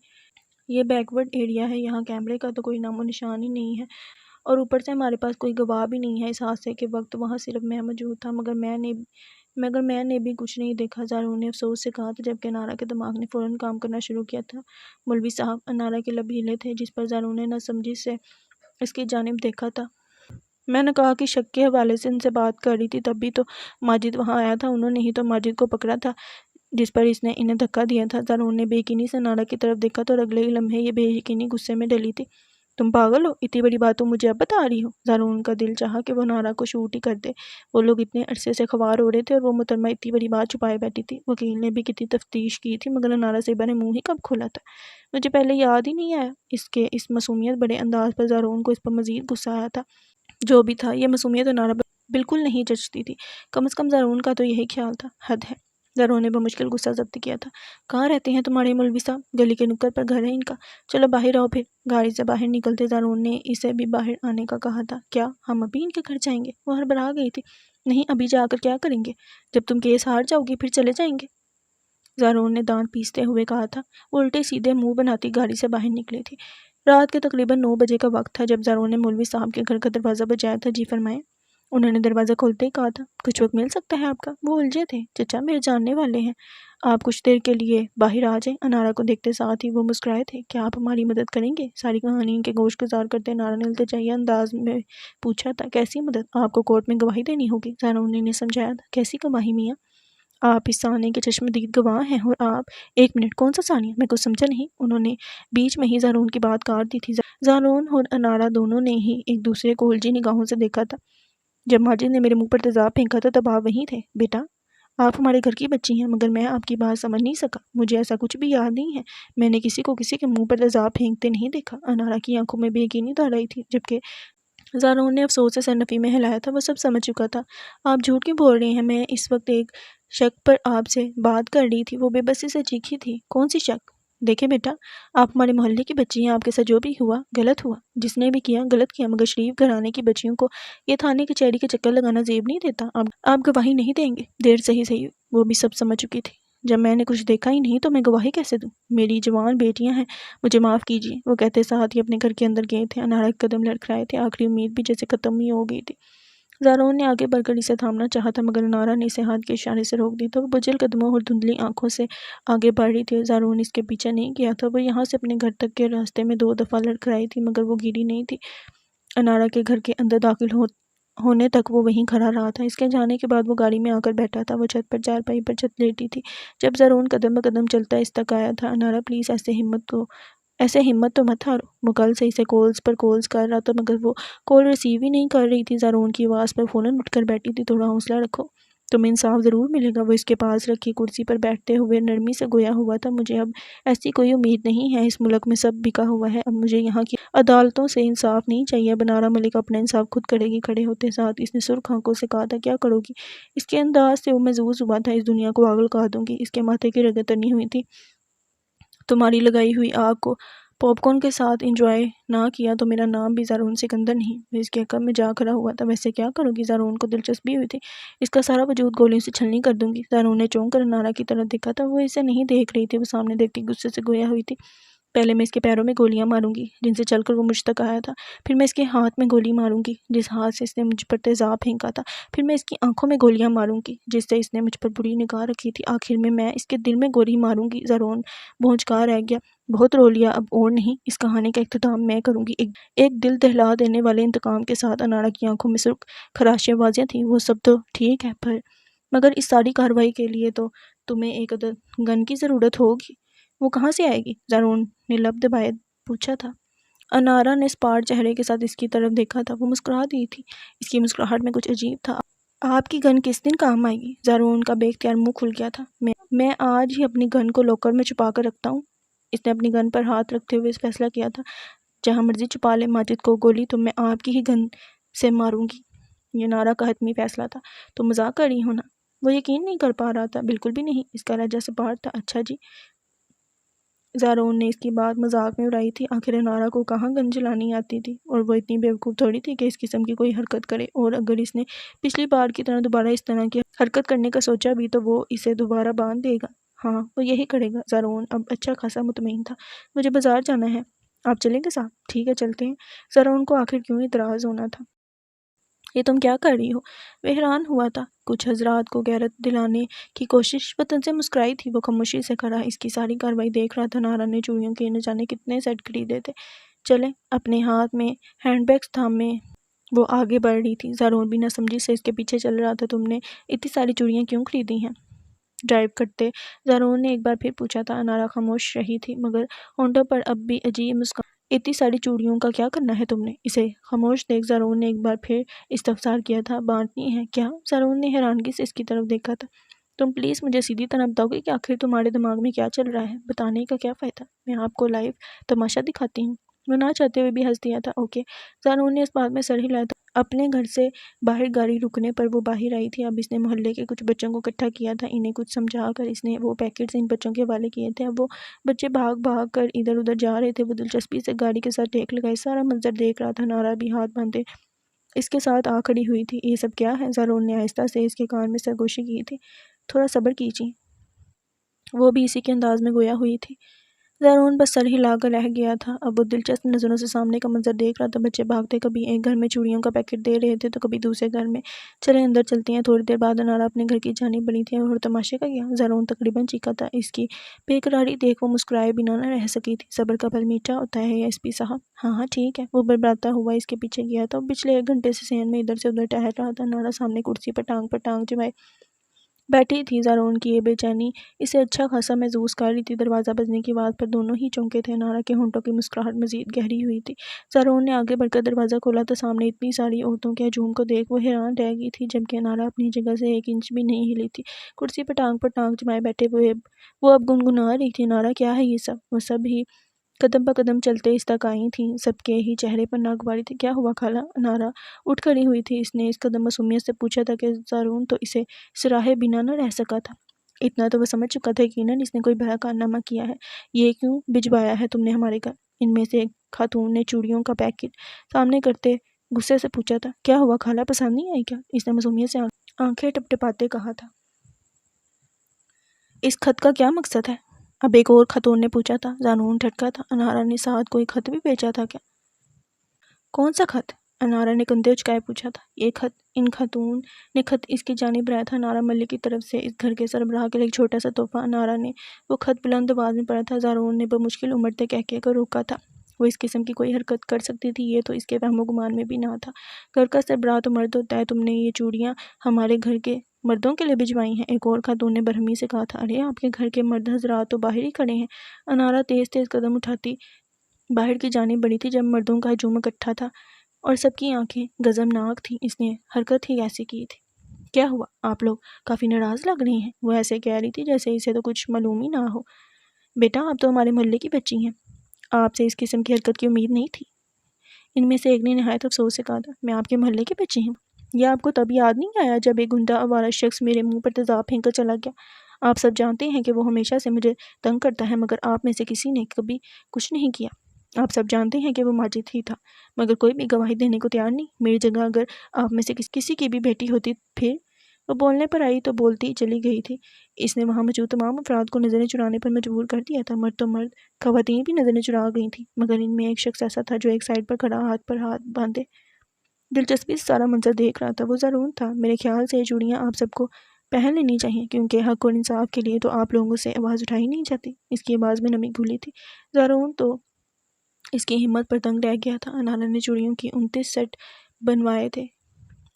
یہ بیک ورڈ ایریا ہے، یہاں کیمرے کا تو کوئی نام و نشان ہی نہیں ہے، اور اوپر سے ہمارے پاس کوئی گواہ بھی نہیں ہے۔ اس حادثے کے وقت وہاں صرف میں موجود تھا، مگر میں نے بھی کچھ نہیں دیکھا، زارون نے افسوس سے کہا تھا، جبکہ انارا کے دماغ نے فوراً کام کرنا شروع کیا تھا۔ مولوی صاحب، انارا کے لب ہلے تھے، جس پر زارون نے ناسمجھی سے اس کی جانب دیکھا تھا۔ میں نے کہا کہ شک کے حوالے سے ان سے بات کر رہی تھی، تب بھی تو ماجد وہاں آیا تھا، انہوں نے ہی تو ماجد کو پکڑا تھا جس پر اس نے انہیں دھکا دیا تھا۔ زارون نے بے یقینی سے انارا کی طرف دیکھا تو اگلے ہی لمحے یہ بے یقینی غصے میں ڈلی تھی۔ تم پاگل ہو؟ اتنی بڑی بات تم مجھے اب بتا رہی ہو؟ زارون کا دل چاہا کہ وہ انارا کو شوٹ ہی کر دے۔ وہ لوگ اتنے عرصے سے خوار ہو رہے تھے اور وہ محترمہ اتنی بڑی بات چھپائے بیٹھی تھی۔ وکیل نے بھی کتنی تفتیش کی تھی مگر انارا صاحبہ نے منہ ہی کب کھولا تھا؟ مجھے پہلے یاد ہی نہیں آیا۔ اس معصومیت بڑے انداز پر زارون کو اس پر مزید غصہ آیا تھا۔ جو بھی تھا، یہ معصومیت انارا بالکل نہیں جچتی تھی۔ کم از کم زارون کا تو یہی خیال تھا۔ حد ہے، زارون نے بمشکل غصہ ضبط کیا تھا۔ کہاں رہتے ہیں تمہارے مولوی صاحب؟ گلی کے نکڑ پر گھر ہے ان کا؟ چلو باہر آؤ پھر۔ گاڑی سے باہر نکلتے زارون نے اسے بھی باہر آنے کا کہا تھا۔ کیا ہم ابھی ان کے گھر جائیں گے؟ وہ ہڑبڑا گئی تھی۔ نہیں، ابھی جا کر کیا کریں گے؟ جب تم کیس ہار جاؤ گی پھر چلے جائیں گے، زارون نے دانت پیستے ہوئے کہا تھا۔ وہ الٹے سیدھے منہ بناتی گاڑی سے باہر نکلی تھی۔ رات کے تقریباً 9 بجے کا وقت تھا جب زارون نے مولوی صاحب کے گھر کا دروازہ بجایا تھا۔ جی فرمائیں۔ انہوں نے دروازہ کھولتے ہی کہا تھا۔ کچھ وقت مل سکتا ہے آپ کا؟ وہ الجھے تھے۔ چچا میرے جاننے والے ہیں، آپ کچھ دیر کے لیے باہر آ جائیں۔ انارا کو دیکھتے ساتھ ہی وہ مسکرائے تھے۔ کیا آپ ہماری مدد کریں گے؟ ساری کہانی ان کے گوش گزار کرتے انارا نے التجائیہ انداز میں پوچھا تھا۔ کیسی مدد؟ آپ کو کورٹ میں گواہی دینی ہوگی، زارون نے انہیں سمجھایا تھا۔ کیسی گواہی میاں؟ آپ اس سانے کے چشمدید گواہ ہیں اور آپ… ایک منٹ، کون سا ثانیہ؟ میں کچھ سمجھا نہیں۔ انہوں نے بیچ میں ہی زارون کی بات کاٹ دی تھی۔ زارون اور انارا دونوں نے ہی ایک دوسرے کو الجھی نگاہوں سے دیکھا تھا۔ جب ماجد نے میرے منہ پر تیزاب پھینکا تھا تب آپ وہیں تھے۔ بیٹا، آپ ہمارے گھر کی بچی ہیں مگر میں آپ کی بات سمجھ نہیں سکا، مجھے ایسا کچھ بھی یاد نہیں ہے، میں نے کسی کو کسی کے منہ پر تیزاب پھینکتے نہیں دیکھا۔ انارا کی آنکھوں میں بے یقینی دار آئی تھی، جبکہ زارون نے افسوس سے سر نفی میں ہلایا تھا۔ وہ سب سمجھ چکا تھا۔ آپ جھوٹ کیوں بول رہے ہیں؟ میں اس وقت ایک شک پر آپ سے بات کر رہی تھی۔ وہ بے بسی سے چیخی تھی۔ کون سی شک؟ دیکھیں بیٹا، آپ ہمارے محلے کی بچی ہیں، آپ کے ساتھ جو بھی ہوا غلط ہوا، جس نے بھی کیا غلط کیا، مگر شریف گھرانے کی بچیوں کو یہ تھانے کچہری کے چکر لگانا زیب نہیں دیتا۔ آپ گواہی نہیں دیں گے؟ دیر صحیح، وہ بھی سب سمجھ چکی تھی۔ جب میں نے کچھ دیکھا ہی نہیں تو میں گواہی کیسے دوں؟ میری جوان بیٹیاں ہیں، مجھے معاف کیجیے، وہ کہتے ساتھ ہی اپنے گھر کے اندر گئے تھے۔ انارا کے قدم لڑکھڑائے تھے، آخری امید بھی جیسے ختم ہی ہو گئی تھی۔ زارون نے آگے بڑھ کر اسے تھامنا چاہا تھا مگر انارا نے اسے ہاتھ کے اشارے سے روک دی تھا۔ وہ بجل قدموں اور دھندلی آنکھوں سے آگے بڑھ رہی تھی۔ زارون اس کے پیچھے نہیں گیا تھا۔ وہ یہاں سے اپنے گھر تک کے راستے میں 2 دفعہ لڑکھڑائی تھی مگر وہ گری نہیں تھی۔ انارا کے گھر کے اندر داخل ہونے تک وہ وہیں کھڑا رہا تھا۔ اس کے جانے کے بعد وہ گاڑی میں آ کر بیٹھا تھا۔ وہ چھت پر چارپائی پر چھت لیٹی تھی جب زارون قدم بقدم چلتا اس تک آیا تھا۔ انارا پلیز ایسے ہمت تو مت ہارو۔ وہ کل سے اسے کالز پر کالز کر رہا تھا مگر وہ کال ریسیو ہی نہیں کر رہی تھی۔ زارون کی آواز پر فوراً اٹھ کر بیٹھی تھی۔ تھوڑا حوصلہ رکھو، تمہیں انصاف ضرور ملے گا۔ وہ اس کے پاس رکھی کرسی پر بیٹھتے ہوئے نرمی سے گویا ہوا تھا۔ مجھے اب ایسی کوئی امید نہیں ہے، اس ملک میں سب بکا ہوا ہے، اب مجھے یہاں کی عدالتوں سے انصاف نہیں چاہیے۔ بنارا ملک اپنا انصاف خود کرے گی۔ کھڑے ہوتے ساتھ اس نے سرخ آنکھوں سے کہا تھا، کیا کرو گی؟ اس کے انداز سے وہ محظوظ ہوا تھا، اس دنیا کو پاگل کہہ دوں گی۔ اس کے ماتھے کی رگیں تنی ہوئی تھی۔ تمہاری لگائی ہوئی آگ کو پاپ کارن کے ساتھ انجوائے نہ کیا تو میرا نام بھی زارون سکندر نہیں۔ وہ اس کے عقب میں جا کھڑا ہوا تھا۔ ویسے کیا کرو گی؟ زارون کو دلچسپی ہوئی تھی۔ اس کا سارا وجود گولیوں سے چھلنی کر دوں گی۔ زارون نے چونک کر انارا کی طرف دیکھا تھا۔ وہ اسے نہیں دیکھ رہی تھی، وہ سامنے دیکھ کے غصے سے گویا ہوئی تھی۔ پہلے میں اس کے پیروں میں گولیاں ماروں گی جن سے چل کر وہ مجھ تک آیا تھا، پھر میں اس کے ہاتھ میں گولی ماروں گی جس ہاتھ سے اس نے مجھ پر تیزاب پھینکا تھا، پھر میں اس کی آنکھوں میں گولیاں ماروں گی جس سے اس نے مجھ پر بری نگاہ رکھی تھی، آخر میں اس کے دل میں گولی ماروں گی۔ زارون بھونچکا رہ گیا۔ بہت رو لیا، اب اور نہیں۔ اس کہانی کا اختتام میں کروں گی ایک دل دہلا دینے والے انتقام کے ساتھ۔ انارا کی آنکھوں میں سرخ خراشیں واضح تھیں۔ وہ سب تو ٹھیک ہے، مگر اس ساری کارروائی کے لیے تو تمہیں ایک عدد گن کی ضرورت ہوگی۔ وہ کہاں سے آئے گی؟ زارون نے لب دبائے پوچھا تھا۔ انارا نے سپاٹ چہرے کے ساتھ اس کی طرف دیکھا تھا۔ وہ مسکرا دی تھی۔ اس کی مسکراہٹ میں کچھ عجیب تھا۔ آپ کی گن کس دن کام آئے گی؟ زارون کا بے اختیار منہ کھل گیا تھا۔ میں آج ہی اپنی گن کو لاکر میں چھپا کر رکھتا ہوں۔ اس نے اپنی گن پر ہاتھ رکھتے ہوئے فیصلہ کیا تھا، جہاں مرضی چھپا لے ماجد کو گولی تو میں آپ کی ہی گن سے ماروں گی۔ یہ انارا کا حتمی فیصلہ تھا۔ تو مذاق کر رہی ہو نا؟ وہ یقین نہیں کر پا رہا تھا۔ بالکل بھی نہیں۔ اس کا لہجہ سپاٹ تھا۔ اچھا جی۔ زارون نے اس کی بات مذاق میں اڑائی تھی۔ آخر انارا کو کہاں گن چلانی آتی تھی، اور وہ اتنی بیوقوف تھوڑی تھی کہ اس قسم کی کوئی حرکت کرے، اور اگر اس نے پچھلی بار کی طرح دوبارہ اس طرح کی حرکت کرنے کا سوچا بھی تو وہ اسے دوبارہ باندھ دے گا۔ ہاں، وہ یہی کرے گا۔ زارون اب اچھا خاصا مطمئن تھا۔ مجھے بازار جانا ہے، آپ چلیں گے صاحب؟ ٹھیک ہے، چلتے ہیں۔ زارون کو آخر کیوں اعتراض ہونا تھا؟ یہ تم کیا کر رہی ہو؟ وہ حیران ہوا تھا۔ کچھ حضرات کو غیرت دلانے کی کوشش۔ وہ تن سے مسکرائی تھی۔ وہ خاموشی سے کھڑا اس کی ساری کارروائی دیکھ رہا تھا۔ انارا نے چوڑیوں کے نہ جانے کتنے سیٹ خریدے تھے۔ چلیں۔ اپنے ہاتھ میں ہینڈ بیگز تھامے وہ آگے بڑھ رہی تھی۔ زارون بھی نہ سمجھی سے اس کے پیچھے چل رہا تھا۔ تم نے اتنی ساری چوڑیاں کیوں خریدی ہیں؟ ڈرائیو کرتے زارون نے ایک بار پھر پوچھا تھا۔ انارا خاموش رہی تھی، مگر ہونٹوں پر اب بھی عجیب مسکان۔ اتنی ساری چوڑیوں کا کیا کرنا ہے تم نے؟ اسے خاموش دیکھ زارون نے ایک بار پھر استفسار کیا تھا۔ بانٹنی ہے کیا؟ زارون نے حیرانگی سے اس کی طرف دیکھا تھا۔ تم پلیز مجھے سیدھی طرح بتاؤ گے کہ آخر تمہارے دماغ میں کیا چل رہا ہے؟ بتانے کا کیا فائدہ؟ میں آپ کو لائیو تماشا دکھاتی ہوں۔ وہ نہ چاہتے ہوئے بھی ہنس دیا تھا۔ اوکے۔ زارون نے اس بات میں سر ہلایا تھا۔ اپنے گھر سے باہر گاڑی رکنے پر وہ باہر آئی تھی۔ اب اس نے محلے کے کچھ بچوں کو اکٹھا کیا تھا۔ انہیں کچھ سمجھا کر اس نے وہ پیکٹس ان بچوں کے حوالے کیے تھے۔ اب وہ بچے بھاگ بھاگ کر ادھر ادھر جا رہے تھے۔ وہ دلچسپی سے گاڑی کے ساتھ ٹیک لگائے سارا منظر دیکھ رہا تھا۔ نارا بھی ہاتھ باندھے اس کے ساتھ آ کھڑی ہوئی تھی۔ یہ سب کیا ہے؟ زارون نے آہستہ سے اس کے کان میں سرگوشی کی تھی۔ تھوڑا صبر کیجیے۔ وہ بھی اسی کے انداز میں گویا ہوئی تھی۔ زارون بس سر ہلا کر رہ گیا تھا۔ اب وہ دلچسپ نظروں سے سامنے کا منظر دیکھ رہا تھا۔ بچے بھاگتے کبھی ایک گھر میں چوڑیوں کا پیکٹ دے رہے تھے تو کبھی دوسرے گھر میں۔ چلیں اندر چلتے ہیں۔ تھوڑی دیر بعد انارا اپنے گھر کی جانب بڑھی تھی۔ اور تماشے کا کیا؟ زارون تقریباً چیخا تھا۔ اس کی بے قراری دیکھ وہ مسکرائے بنا نہ رہ سکی تھی۔ صبر کا پھل میٹھا ہوتا ہے ایس پی صاحب۔ ہاں ہاں ٹھیک ہے۔ وہ بڑبڑاتا ہوا اس کے پیچھے گیا تھا۔ وہ پچھلے 1 گھنٹے سے صحن میں ادھر سے ادھر ٹہل رہا تھا۔ انارا سامنے کرسی پر ٹانگ جمائے بیٹھی تھی۔ زارون کی یہ بے چینی اسے اچھا خاصا محسوس کر رہی تھی۔ دروازہ بجنے کی آواز پر دونوں ہی چونکے تھے۔ انارا کے ہونٹوں کی مسکراہٹ مزید گہری ہوئی تھی۔ زارون نے آگے بڑھ کر دروازہ کھولا تو سامنے اتنی ساری عورتوں کے ہجوم کو دیکھ وہ حیران رہ گئی تھی، جبکہ انارا اپنی جگہ سے 1 انچ بھی نہیں ہلی تھی۔ کرسی پر ٹانگ جمائے بیٹھے وہ اب گنگنا رہی تھی۔ انارا کیا ہے یہ سب؟ وہ سب ہی قدم بہ قدم چلتے اس تک آئی تھیں۔ سب کے ہی چہرے پر ناگواری تھی۔ کیا ہوا خالہ؟ انارا اٹھ کھڑی ہوئی تھی۔ اس نے اس قدر معصومیت سے پوچھا تھا کہ زارون تو اسے سراہے بنا نہ رہ سکا تھا۔ اتنا تو وہ سمجھ چکا تھا یقیناً اس نے کوئی بڑا کارنامہ کیا ہے۔ یہ کیوں بھجوایا ہے تم نے ہمارے گھر؟ ان میں سے ایک خاتون نے چوڑیوں کا پیکٹ سامنے کرتے غصے سے پوچھا تھا۔ کیا ہوا خالہ، پسند نہیں آئی کیا؟ اس نے معصومیت سے آنکھیں ٹپٹپاتے کہا تھا۔ اس خط کا کیا مقصد ہے؟ اب ایک اور خاتون نے پوچھا تھا۔ زارون ٹھٹکا تھا۔ انارا نے ساتھ کوئی خط بھی بھیجا تھا کیا؟ کون سا خط؟ انارا نے کندھے اچکائے پوچھا تھا۔ یہ خط ان خاتون نے خط اس کی جانب لایا تھا۔ انارا ملک کی طرف سے اس گھر کے سربراہ کے لیے ایک چھوٹا سا تحفہ۔ انارا نے وہ خط بلند آواز میں پڑھا تھا۔ زارون نے بمشکل امڑتے کہکہے کر روکا تھا۔ وہ اس قسم کی کوئی حرکت کر سکتی تھی یہ تو اس کے وہم و گمان میں بھی نہ تھا۔ گھر کا سربراہ تو مرد ہوتا ہے۔ تم نے یہ چوڑیاں ہمارے گھر کے مردوں کے لیے بھجوائی ہیں؟ ایک اور خاتون نے برہمی سے کہا تھا۔ ارے آپ کے گھر کے مرد حضرات تو باہر ہی کھڑے ہیں۔ انارا تیز تیز قدم اٹھاتی باہر کی جانب بڑھی تھی جب مردوں کا ہجوم اکٹھا تھا اور سب کی آنکھیں گزمناک تھیں۔ اس نے حرکت ہی ایسی کی تھی کیا ہوا؟ آپ لوگ کافی ناراض لگ رہی ہیں۔ وہ ایسے کہہ رہی تھی جیسے اسے تو کچھ معلوم ہی نہ ہو۔ بیٹا آپ تو ہمارے محلے کی بچی ہیں، آپ سے اس قسم کی حرکت کی امید نہیں تھی۔ ان میں سے ایک نے نہایت افسوس سے کہا تھا، میں آپ کے محلے کی بچی ہوں؟ یہ آپ کو تب یاد نہیں آیا جب ایک گنڈا آوارہ شخص میرے منہ پر تیزاب پھینک کر چلا گیا؟ آپ سب جانتے ہیں کہ وہ ہمیشہ سے مجھے تنگ کرتا ہے، مگر آپ میں سے کسی نے کبھی کچھ نہیں کیا۔ آپ سب جانتے ہیں کہ وہ ماجد ہی تھا، مگر کوئی بھی گواہی دینے کو تیار نہیں۔ میری جگہ اگر آپ میں سے کسی کی بھی بیٹی ہوتی پھر؟ وہ بولنے پر آئی تو بولتی چلی گئی تھی۔ اس نے وہاں موجود تمام افراد کو نظریں چرانے پر مجبور کر دیا تھا۔ مرد تو مرد، خواتین بھی نظریں چرا گئی تھیں، مگر ان میں ایک شخص ایسا تھا جو ایک سائڈ پر کھڑا ہاتھ پر ہاتھ باندھے دلچسپی سے سارا منظر دیکھ رہا تھا۔ وہ زارون تھا۔ میرے خیال سے یہ چوڑیاں آپ سب کو پہن لینی چاہیے، کیونکہ حق اور انصاف کے لیے تو آپ لوگوں سے آواز اٹھائی نہیں جاتی۔ اس کی آواز میں نمی گھلی تھی۔ زارون تو اس کی ہمت پر دنگ رہ گیا تھا۔ انارا نے چوڑیوں کی 29 سیٹ بنوائے تھے۔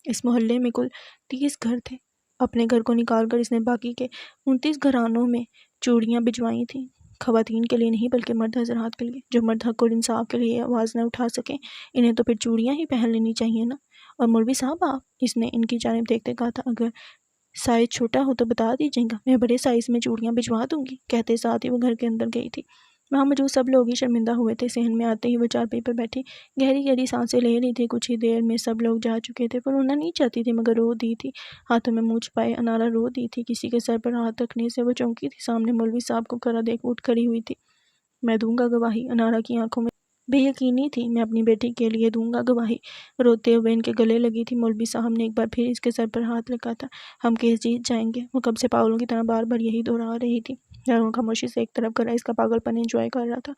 اس محلے میں کل 30 گھر تھے۔ اپنے گھر کو نکال کر اس نے باقی کے 29 گھرانوں میں چوڑیاں بھجوائی تھیں۔ خواتین کے لیے نہیں بلکہ مرد حضرات کے لیے، جو مرد حق اور انصاف کے لیے آواز نہ اٹھا سکیں، انہیں تو پھر چوڑیاں ہی پہن لینی چاہیے نا۔ اور مولوی صاحب آپ، اس نے ان کی جانب دیکھتے کہا تھا، اگر سائز چھوٹا ہو تو بتا دیجیے گا، میں بڑے سائز میں چوڑیاں بھجوا دوں گی۔ کہتے ساتھ ہی وہ گھر کے اندر گئی تھی۔ وہاں موجود سب لوگ ہی شرمندہ ہوئے تھے۔ صحن میں آتے ہی وہ چارپائی پر بیٹھی گہری گہری سانسیں لے رہی تھی۔ کچھ ہی دیر میں سب لوگ جا چکے تھے، پر رونا نہیں چاہتی تھی مگر رو دی تھی۔ ہاتھوں میں منہ چھپائے انارا رو دی تھی۔ کسی کے سر پر ہاتھ رکھنے سے وہ چونکی تھی۔ سامنے مولوی صاحب کو کھڑا دیکھ اٹھ کھڑی ہوئی تھی۔ میں دوں گا گواہی۔ انارا کی آنکھوں میں بے یقینی تھی۔ میں اپنی بیٹی کے لیے دوں گا گواہی۔ روتے ہوئے ان کے گلے لگی تھی۔ مولوی صاحب نے ایک بار پھر اس کے سر پر ہاتھ رکھا تھا۔ ہم کیس جیت جائیں گے۔ وہ کب سے پاگلوں کی طرح بار بار یہی دہرا رہی تھی۔ زارون خاموشی سے ایک طرف کھڑا اس کا پاگل پن انجوائے کر رہا تھا۔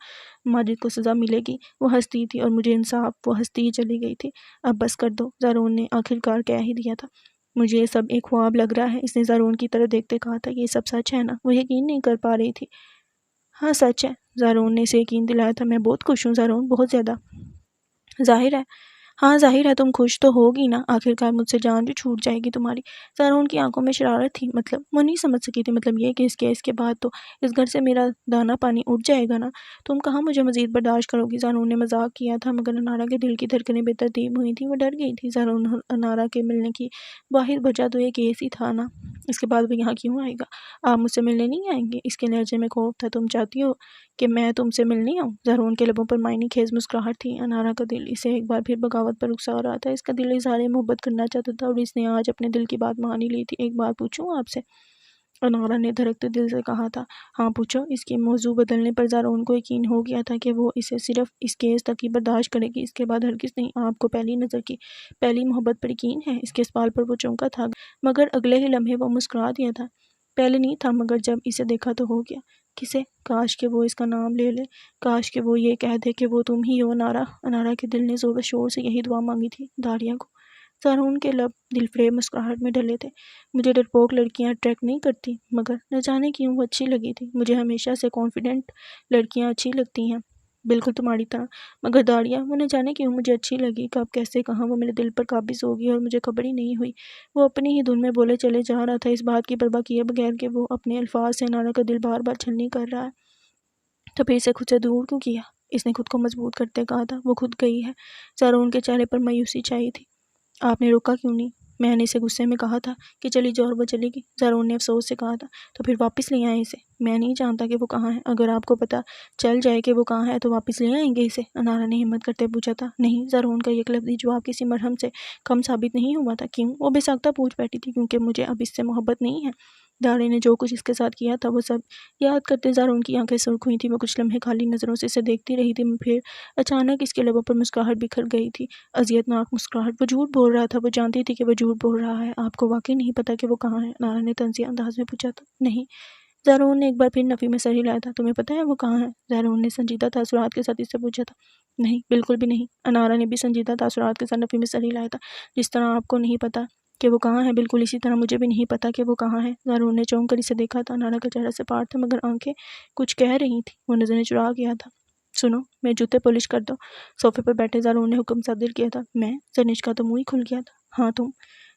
ماجد کو سزا ملے گی، وہ ہنستی تھی، اور مجھے انصاف، وہ ہنستی ہی چلی گئی تھی۔ اب بس کر دو، زارون نے آخرکار کہہ ہی دیا تھا۔ مجھے یہ سب ایک خواب لگ رہا ہے، اس نے زارون کی طرف دیکھتے کہا تھا۔ یہ سب سچ ہے نا؟ وہ یقین نہیں کر پا رہی تھی۔ ہاں سچ ہے، زارون نے اسے یقین دلایا تھا۔ میں بہت خوش ہوں زارون، بہت زیادہ۔ ظاہر ہے، ہاں ظاہر ہے تم خوش تو ہوگی نا، آخرکار مجھ سے جان بھی چھوٹ جائے گی تمہاری۔ زارون کی آنکھوں میں شرارت تھی۔ مطلب وہ نہیں سمجھ سکی تھی۔ مطلب یہ کہ اس کیس کے بعد تو اس گھر سے میرا دانا پانی اٹھ جائے گا نا۔ تم کہاں مجھے مزید برداشت کرو گی؟ زارون نے مذاق کیا تھا، مگر انارا کے دل کی دھڑکنیں بے ترتیب ہوئی تھیں۔ وہ ڈر گئی تھی۔ زارون انارا کے ملنے کی واحد وجہ تو یہ کیس ہی تھا نا، اس کے بعد وہ یہاں کیوں آئے گا؟ آپ مجھ سے ملنے نہیں آئیں گے؟ اس کے لہجے میں خوف تھا۔ تم چاہتی ہو کہ میں تم سے ملنے آؤں؟ زارون کے لبوں پر معنی خیز مسکراہٹ تھی۔ انارا کا دل اسے ایک بار پھر بغاوت پر اکسا رہا تھا۔ اس کا دل اظہار محبت کرنا چاہتا تھا، اور اس نے آج اپنے دل کی بات مان ہی لی تھی۔ ایک بات پوچھوں آپ سے؟ انارا نے دھڑکتے دل سے کہا تھا۔ ہاں پوچھو۔ اس کی موضوع بدلنے پر زارون کو یقین ہو گیا تھا کہ وہ اسے صرف اس کیس تک ہی برداشت کرے گی، اس کے بعد ہرگز نہیں۔ آپ کو پہلی نظر کی پہلی محبت پر یقین ہے؟ اس کے سوال پر وہ چونکا تھا، مگر اگلے ہی لمحے وہ مسکرا دیا تھا۔ پہلے نہیں تھا، مگر جب اسے دیکھا تو ہو گیا۔ کسے؟ کاش کہ وہ اس کا نام لے لے، کاش کہ وہ یہ کہہ دے کہ وہ تم ہی ہو انارا۔ انارا کے دل نے زور و شور سے یہی دعا مانگی تھی، داڑیا کو۔ زارون کے لب دل فریب مسکراہٹ میں ڈھلے تھے۔ مجھے ڈرپوک لڑکیاں اٹریکٹ نہیں کرتی، مگر نہ جانے کیوں وہ اچھی لگی تھی۔ مجھے ہمیشہ سے کانفیڈنٹ لڑکیاں اچھی لگتی ہیں، بالکل تمہاری طرح، مگر داڑیا وہ نہ جانے کیوں مجھے اچھی لگی۔ کب، کیسے، کہاں وہ میرے دل پر قابض ہو گئی اور مجھے خبر ہی نہیں ہوئی۔ وہ اپنی ہی دھن میں بولے چلے جا رہا تھا، اس بات کی پرواہ کیے بغیر کہ وہ اپنے الفاظ سے انارا کا دل بار بار چھلنی کر رہا ہے۔ تو پھر اسے خود سے دور کیوں کیا؟ اس نے خود کو مضبوط کرتے کہا تھا۔ وہ خود گئی ہے۔ زارون کے چہرے پر مایوسی چھائی تھی۔ آپ نے روکا کیوں نہیں؟ میں نے اسے غصے میں کہا تھا کہ چلی جاؤ، اور وہ چلی گئی۔ زارون نے افسوس سے کہا تھا۔ تو پھر واپس لے آئیں اسے۔ میں نہیں جانتا کہ وہ کہاں ہے۔ اگر آپ کو پتہ چل جائے کہ وہ کہاں ہے تو واپس لے آئیں گے اسے؟ انارا نے ہمت کرتے پوچھا تھا۔ نہیں، زارون کا یک لفظی جواب کسی مرہم سے کم ثابت نہیں ہوا تھا۔ کیوں؟ وہ بے ساختہ پوچھ بیٹھی تھی۔ کیونکہ مجھے اب اس سے محبت نہیں ہے۔ داڑے نے جو کچھ اس کے ساتھ کیا تھا وہ سب یاد کرتے زارون کی آنکھیں سرخ ہوئی تھیں۔ وہ کچھ لمحے خالی نظروں سے اسے دیکھتی رہی تھی، پھر اچانک اس کے لبوں پر مسکراہٹ بکھر گئی تھی، اذیت ناک مسکراہٹ۔ وہ جھوٹ بول رہا تھا، وہ جانتی تھی کہ وہ جھوٹ بول رہا ہے۔ آپ کو واقعی نہیں پتا کہ وہ کہاں ہے؟ انارا نے طنزیہ انداز میں پوچھا تھا۔ نہیں۔ زارون نے ایک بار پھر نفی میں سر ہلایا تھا۔ تمہیں پتہ ہے وہ کہاں ہے؟ زارون نے سنجیدہ تاثرات کے ساتھ اس سے پوچھا تھا۔ نہیں، بالکل بھی نہیں۔ انارا نے بھی سنجیدہ تاثرات کے ساتھ نفی میں سر ہلایا تھا۔ جس طرح آپ کو نہیں پتا کہ وہ کہاں ہے، بالکل اسی طرح مجھے بھی نہیں پتا کہ وہ کہاں ہے۔ زارون نے چونک کر اسے دیکھا تھا۔ انارا کا چہرہ سپاٹ تھا، مگر آنکھیں کچھ کہہ رہی تھیں۔ وہ نظریں چرا گیا تھا۔ سنو، میں جوتے پالش کر دو۔ صوفے پر بیٹھے زارون نے حکم صادر کیا تھا۔ میں؟ زرنش کا تو منہ ہی کھل گیا تھا۔ ہاں تم،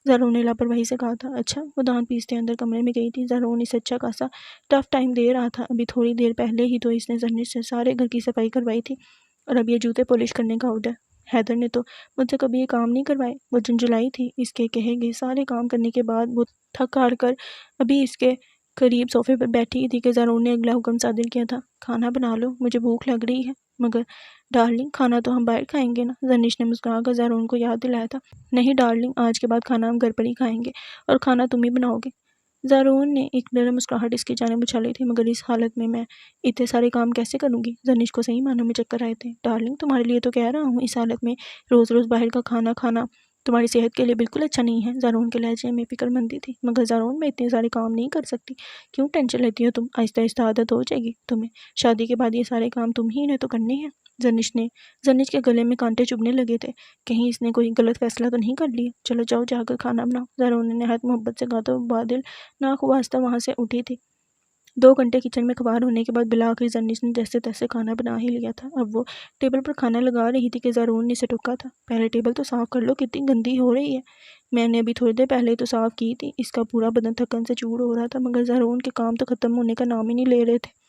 زارون نے لاپرواہی سے کہا تھا۔ اچھا؟ وہ دانت پیستے اندر کمرے میں گئی تھی۔ زارون اسے اچھا خاصا ٹف ٹائم دے رہا تھا۔ ابھی تھوڑی دیر پہلے ہی تو اس نے زرنش سے سارے گھر کی صفائی کروائی تھی، اور اب یہ جوتے پالش کرنے کا آرڈر حیدر نے تو مجھ سے کبھی یہ کام نہیں کروائے۔ وہ جنجلائی تھی۔ اس کے کہے گئے سارے کام کرنے کے بعد وہ تھک ہار کر ابھی اس کے قریب صوفے پر بیٹھی تھی کہ زارون نے اگلا حکم صادر کیا تھا، کھانا بنا لو، مجھے بھوک لگ رہی ہے۔ مگر ڈارلنگ کھانا تو ہم باہر کھائیں گے نا، زرنش نے مسکرا کر زارون کو یاد دلایا تھا۔ نہیں ڈارلنگ، آج کے بعد کھانا ہم گھر پر ہی کھائیں گے اور کھانا تم ہی بناؤ گے۔ زارون نے ایک نرم مسکراہٹ اس کی جانب اچھالی تھی، مگر اس حالت میں اتنے سارے کام کیسے کروں گی؟ زرنش کو صحیح معنوں میں چکر آئے تھے۔ ڈارلنگ تمہارے لیے تو کہہ رہا ہوں، اس حالت میں روز روز باہر کا کھانا کھانا تمہاری صحت کے لیے بالکل اچھا نہیں ہے۔ زارون کے لہجے میں فکر مندی تھی۔ مگر زارون میں اتنے سارے کام نہیں کر سکتی۔ کیوں ٹینشن لیتی ہو تم؟ آہستہ آہستہ عادت ہو جائے گی تمہیں۔ شادی کے بعد یہ سارے کام تم ہی نے تو کرنے ہیں۔ زرنش کے گلے میں کانٹے چبھنے لگے تھے۔ کہیں اس نے کوئی غلط فیصلہ تو نہیں کر لیا؟ چلو جاؤ جا کر کھانا بناؤ، زارون نے نہایت محبت سے کہا تو بادل ناخواستہ وہاں سے اٹھی تھی۔ 2 گھنٹے کچن میں خوار ہونے کے بعد بالآخر زرنش نے جیسے تیسے کھانا بنا ہی لیا تھا۔ اب وہ ٹیبل پر کھانا لگا رہی تھی کہ زارون نے اسے ٹوکا تھا، پہلے ٹیبل تو صاف کر لو، کتنی گندی ہو رہی ہے۔ میں نے ابھی تھوڑی دیر پہلے تو صاف کی تھی۔ اس کا پورا بدن تھکن سے چور ہو رہا تھا، مگر زارون کے کام تو ختم ہونے کا نام ہی نہیں لے رہے تھے۔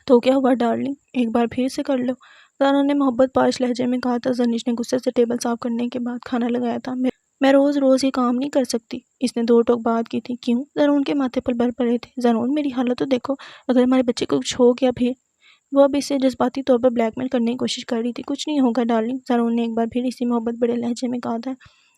تو کیا ہوا ڈارلنگ، ایک بار پھر سے کر لو، زارون نے محبت پاش لہجے میں کہا تھا۔ زرنش نے غصے سے ٹیبل صاف کرنے کے بعد کھانا لگایا تھا۔ میں روز روز یہ کام نہیں کر سکتی۔ اس نے 2 ٹوک بات کی تھی۔ کیوں؟ زارون کے ماتھے پر بر پڑے تھے۔ زارون میری حالت تو دیکھو، اگر ہمارے بچے کو کچھ ہو گیا پھر؟ وہ اب اسے جذباتی طور پر بلیک میل کرنے کی کوشش کر رہی تھی۔ کچھ نہیں ہوگا ڈارلنگ، زارون نے ایک بار پھر اسی محبت بڑے لہجے میں کہا تھا۔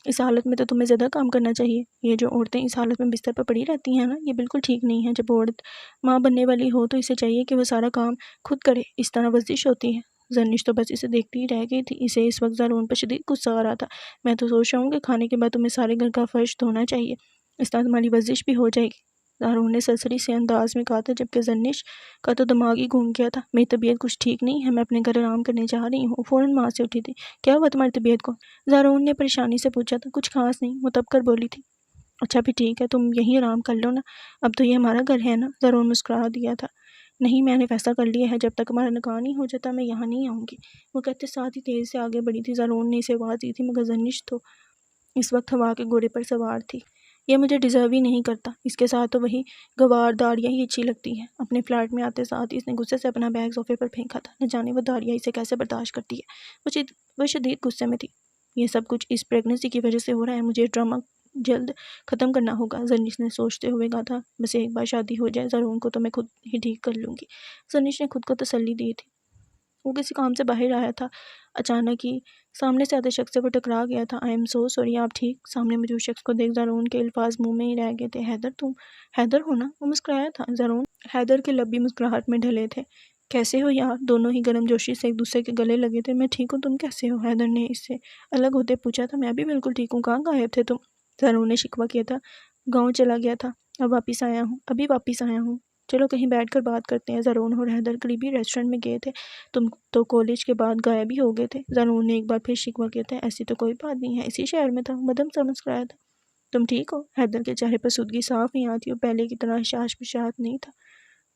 اس حالت میں تو تمہیں زیادہ کام کرنا چاہیے۔ یہ جو عورتیں اس حالت میں بستر پر پڑی رہتی ہیں نا، یہ بالکل ٹھیک نہیں ہے۔ جب عورت ماں بننے والی ہو تو اسے چاہیے کہ وہ سارا کام خود کرے، اس طرح ورزش ہوتی ہے۔ زرنش تو بس اسے دیکھتی ہی رہ گئی تھی۔ اسے اس وقت زارون پر شدید غصہ آ رہا تھا۔ میں تو سوچ رہا ہوں کہ کھانے کے بعد تمہیں سارے گھر کا فرش دھونا چاہیے، اس طرح تمہاری ورزش بھی ہو جائے گی، زارون نے سرسری سے انداز میں کہا تھا، جبکہ زرنش کا تو دماغ ہی گھوم گیا تھا۔ میری طبیعت کچھ ٹھیک نہیں ہے، میں اپنے گھر آرام کرنے جا رہی ہوں۔ فوراً وہاں سے اٹھی تھی۔ کیا ہوا تمہاری طبیعت کو؟ زارون نے پریشانی سے پوچھا تھا۔ کچھ خاص نہیں، متب کر بولی تھی۔ اچھا بھی ٹھیک ہے، تم یہیں آرام کر لو نا، اب تو یہ ہمارا گھر ہے نا، زارون مسکرا دیا تھا۔ نہیں، میں نے فیصلہ کر لیا ہے، جب تک ہمارا نکاح نہیں ہو جاتا میں یہاں نہیں آؤں گی، وہ کہتے ساتھ ہی تیز سے آگے بڑھی تھی۔ زارون نے اسے آواز دی تھی، مگر زرنش تو اس وقت ہوا کے گھوڑے پر سوار تھی۔ یہ مجھے ڈیزرو ہی نہیں کرتا، اس کے ساتھ تو وہی گوار داڑیاں ہی اچھی لگتی ہیں۔ اپنے فلیٹ میں آتے ساتھ اس نے غصے سے اپنا بیگ صوفے پر پھینکا تھا۔ نہ جانے وہ داڑیاں اسے کیسے برداشت کرتی ہے۔ وہ شدید غصے میں تھی۔ یہ سب کچھ اس پریگننسی کی وجہ سے ہو رہا ہے، مجھے ڈرامہ جلد ختم کرنا ہوگا، زرنش نے سوچتے ہوئے کہا تھا۔ بس ایک بار شادی ہو جائے زارون کو تو میں خود ہی ٹھیک کر لوں گی، زرنش نے خود کو تسلی دی تھی۔ وہ کسی کام سے باہر آیا تھا، اچانک ہی سامنے سے آتے شخص سے وہ ٹکرا گیا تھا۔ آئی ایم سو سوری، آپ ٹھیک؟ سامنے موجود شخص کو دیکھ زارون کے الفاظ منہ میں ہی رہ گئے تھے۔ حیدر، تم حیدر ہو نا؟ وہ مسکرایا تھا۔ زارون حیدر کے لب بھی مسکراہٹ میں ڈھلے تھے۔ کیسے ہو یار؟ دونوں ہی گرم جوشی سے ایک دوسرے کے گلے لگے تھے۔ میں ٹھیک ہوں، تم کیسے ہو؟ حیدر نے اس سے الگ ہوتے پوچھا تھا۔ میں بھی بالکل ٹھیک ہوں، کہاں غائب تھے تم؟ زارون نے شکوہ کیا تھا۔ گاؤں چلا گیا تھا، اب واپس آیا ہوں، ابھی واپس آیا ہوں۔ چلو کہیں بیٹھ کر بات کرتے ہیں۔ زارون اور حیدر قریبی ریسٹورنٹ میں گئے تھے۔ تم تو کالج کے بعد غائب ہی ہو گئے تھے، زارون نے ایک بار پھر شکوہ کیا تھا۔ ایسی تو کوئی بات نہیں ہے، اسی شہر میں تھا، مدم سا مسکرایا تھا۔ تم ٹھیک ہو؟ حیدر کے چہرے پر سودگی صاف نہیں آتی اور پہلے کی طرح حشاش پشاش نہیں تھا۔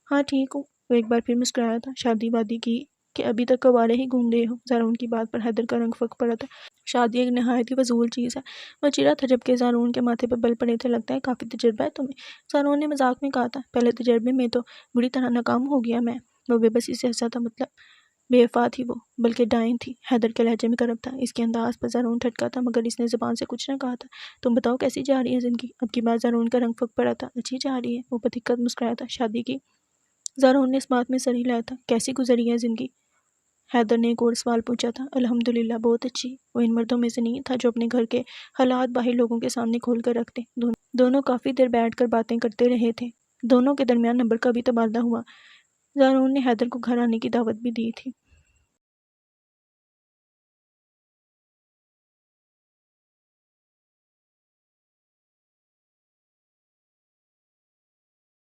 ہاں ٹھیک ہوں، وہ ایک بار پھر مسکرایا تھا۔ شادی وادی کی کہ ابھی تک کوارے ہی گھوم رہے ہو؟ زارون کی بات پر حیدر کا رنگ پھک پڑا تھا۔ شادی ایک نہایت ہی فضول چیز ہے، وہ چڑا تھا، جبکہ زارون کے ماتھے پر بل پڑے تھے۔ لگتا ہے کافی تجربہ ہے تمہیں، زارون نے مذاق میں کہا تھا۔ پہلے تجربے میں تو بری طرح ناکام ہو گیا میں۔ وہ بے بسی سے ہنسا تھا۔ مطلب بے وفا تھی وہ، بلکہ ڈائن تھی، حیدر کے لہجے میں کرب تھا۔ اس کے انداز پر زارون ٹھٹکا تھا، مگر اس نے زبان سے کچھ نہ کہا تھا۔ تم بتاؤ کیسی جا رہی ہے زندگی؟ اب کی بات زارون کا رنگ پھک پڑا تھا۔ اچھی جا رہی ہے، وہ بدقت مسکرایا تھا۔ شادی کی؟ زارون نے اس بات میں سر ہلایا تھا۔ کیسی گزری ہے زندگی؟ حیدر نے ایک اور سوال پوچھا تھا۔ الحمدللہ بہت اچھی۔ وہ ان مردوں میں سے نہیں تھا جو اپنے گھر کے حالات باہر لوگوں کے سامنے کھول کر رکھتے۔ دونوں کافی دیر بیٹھ کر باتیں کرتے رہے تھے۔ دونوں کے درمیان نمبر کا بھی تبادلہ ہوا۔ زارون نے حیدر کو گھر آنے کی دعوت بھی دی تھی۔